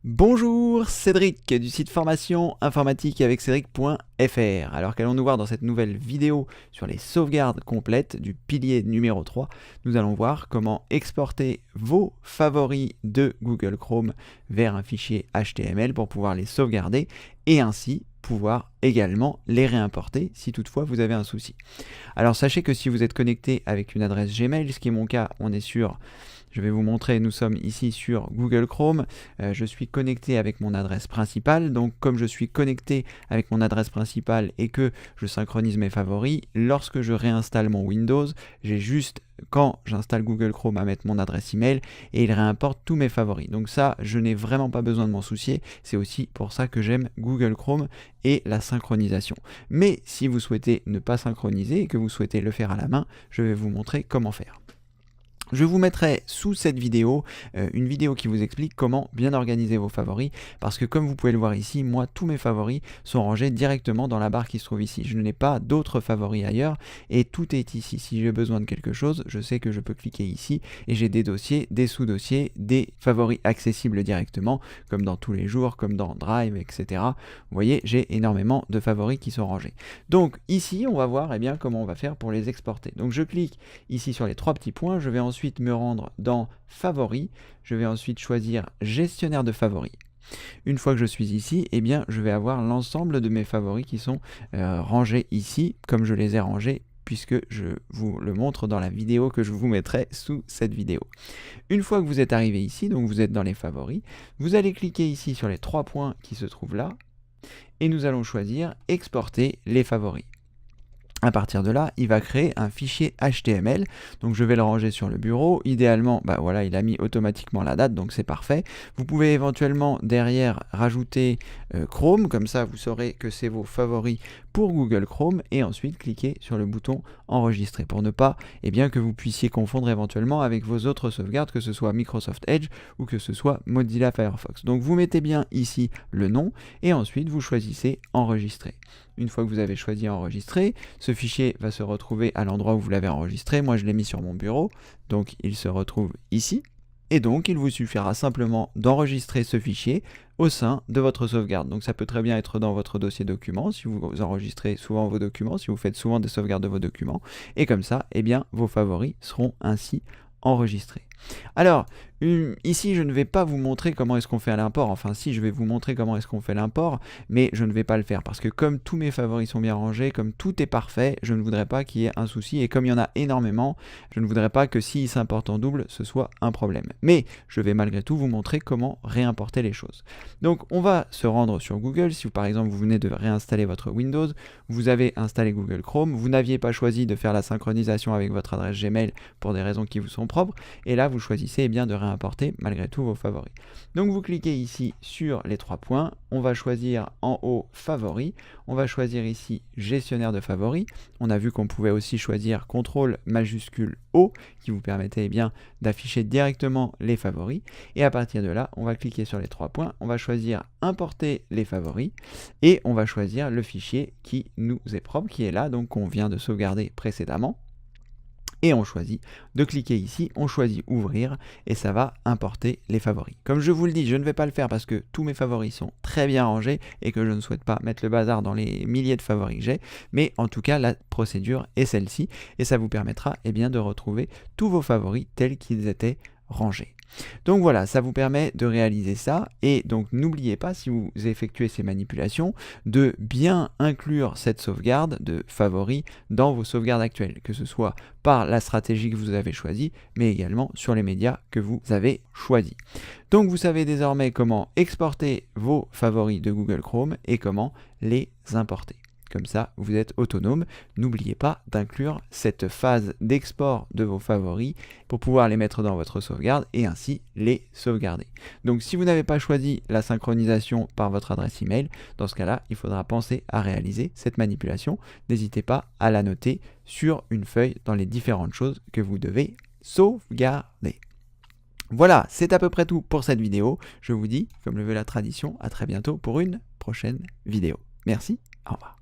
Bonjour, Cédric du site formation informatique avec Cédric.fr. Alors qu'allons-nous voir dans cette nouvelle vidéo sur les sauvegardes complètes du pilier numéro 3, nous allons voir comment exporter vos favoris de Google Chrome vers un fichier HTML pour pouvoir les sauvegarder et ainsi pouvoir également les réimporter si toutefois vous avez un souci. Alors sachez que si vous êtes connecté avec une adresse Gmail, ce qui est mon cas, on est sur... Je vais vous montrer, nous sommes ici sur Google Chrome, je suis connecté avec mon adresse principale, donc comme je suis connecté avec mon adresse principale et que je synchronise mes favoris, lorsque je réinstalle mon Windows, j'ai juste, quand j'installe Google Chrome, à mettre mon adresse email et il réimporte tous mes favoris. Donc ça, je n'ai vraiment pas besoin de m'en soucier, c'est aussi pour ça que j'aime Google Chrome et la synchronisation. Mais si vous souhaitez ne pas synchroniser et que vous souhaitez le faire à la main, je vais vous montrer comment faire. Je vous mettrai sous cette vidéo une vidéo qui vous explique comment bien organiser vos favoris parce que comme vous pouvez le voir ici, moi tous mes favoris sont rangés directement dans la barre qui se trouve ici. Je n'ai pas d'autres favoris ailleurs et tout est ici. Si j'ai besoin de quelque chose, je sais que je peux cliquer ici et j'ai des dossiers, des sous-dossiers, des favoris accessibles directement comme dans tous les jours, comme dans Drive, etc. Vous voyez, j'ai énormément de favoris qui sont rangés. Donc ici, on va voir comment on va faire pour les exporter. Donc je clique ici sur les trois petits points, je vais ensuite me rendre dans Favoris, je vais ensuite choisir Gestionnaire de favoris. Une fois que je suis ici, je vais avoir l'ensemble de mes favoris qui sont rangés ici, comme je les ai rangés puisque je vous le montre dans la vidéo que je vous mettrai sous cette vidéo. Une fois que vous êtes arrivé ici, donc vous êtes dans les favoris, vous allez cliquer ici sur les trois points qui se trouvent là, et nous allons choisir Exporter les favoris. À partir de là, il va créer un fichier HTML, donc je vais le ranger sur le bureau. Idéalement, voilà, il a mis automatiquement la date, donc c'est parfait. Vous pouvez éventuellement derrière rajouter Chrome, comme ça vous saurez que c'est vos favoris pour Google Chrome, et ensuite cliquez sur le bouton enregistrer pour ne pas que vous puissiez confondre éventuellement avec vos autres sauvegardes, que ce soit Microsoft Edge ou que ce soit Mozilla Firefox. Donc vous mettez bien ici le nom et ensuite vous choisissez enregistrer. Une fois que vous avez choisi enregistrer, ce fichier va se retrouver à l'endroit où vous l'avez enregistré. Moi, je l'ai mis sur mon bureau, donc il se retrouve ici. Et donc, il vous suffira simplement d'enregistrer ce fichier au sein de votre sauvegarde. Donc, ça peut très bien être dans votre dossier documents, si vous enregistrez souvent vos documents, si vous faites souvent des sauvegardes de vos documents. Et comme ça, vos favoris seront ainsi enregistrés. Alors, ici, je ne vais pas vous montrer comment est-ce qu'on fait l'import. Enfin, si, je vais vous montrer comment est-ce qu'on fait l'import, mais je ne vais pas le faire parce que comme tous mes favoris sont bien rangés, comme tout est parfait, je ne voudrais pas qu'il y ait un souci. Et comme il y en a énormément, je ne voudrais pas que s'ils s'importent en double, ce soit un problème. Mais je vais malgré tout vous montrer comment réimporter les choses. Donc, on va se rendre sur Google. Si par exemple, vous venez de réinstaller votre Windows, vous avez installé Google Chrome, vous n'aviez pas choisi de faire la synchronisation avec votre adresse Gmail pour des raisons qui vous sont propres, et là, vous choisissez de réimporter malgré tout vos favoris. Donc vous cliquez ici sur les trois points, on va choisir en haut favoris, on va choisir ici gestionnaire de favoris, on a vu qu'on pouvait aussi choisir CTRL majuscule O qui vous permettait d'afficher directement les favoris, et à partir de là on va cliquer sur les trois points, on va choisir importer les favoris et on va choisir le fichier qui nous est propre, qui est là, donc qu'on vient de sauvegarder précédemment. Et on choisit de cliquer ici, on choisit ouvrir et ça va importer les favoris. Comme je vous le dis, je ne vais pas le faire parce que tous mes favoris sont très bien rangés et que je ne souhaite pas mettre le bazar dans les milliers de favoris que j'ai, mais en tout cas la procédure est celle-ci et ça vous permettra de retrouver tous vos favoris tels qu'ils étaient rangés. Donc voilà, ça vous permet de réaliser ça et donc n'oubliez pas, si vous effectuez ces manipulations, de bien inclure cette sauvegarde de favoris dans vos sauvegardes actuelles, que ce soit par la stratégie que vous avez choisie, mais également sur les médias que vous avez choisis. Donc vous savez désormais comment exporter vos favoris de Google Chrome et comment les importer. Comme ça, vous êtes autonome. N'oubliez pas d'inclure cette phase d'export de vos favoris pour pouvoir les mettre dans votre sauvegarde et ainsi les sauvegarder. Donc si vous n'avez pas choisi la synchronisation par votre adresse email, dans ce cas-là, il faudra penser à réaliser cette manipulation. N'hésitez pas à la noter sur une feuille dans les différentes choses que vous devez sauvegarder. Voilà, c'est à peu près tout pour cette vidéo. Je vous dis, comme le veut la tradition, à très bientôt pour une prochaine vidéo. Merci, au revoir.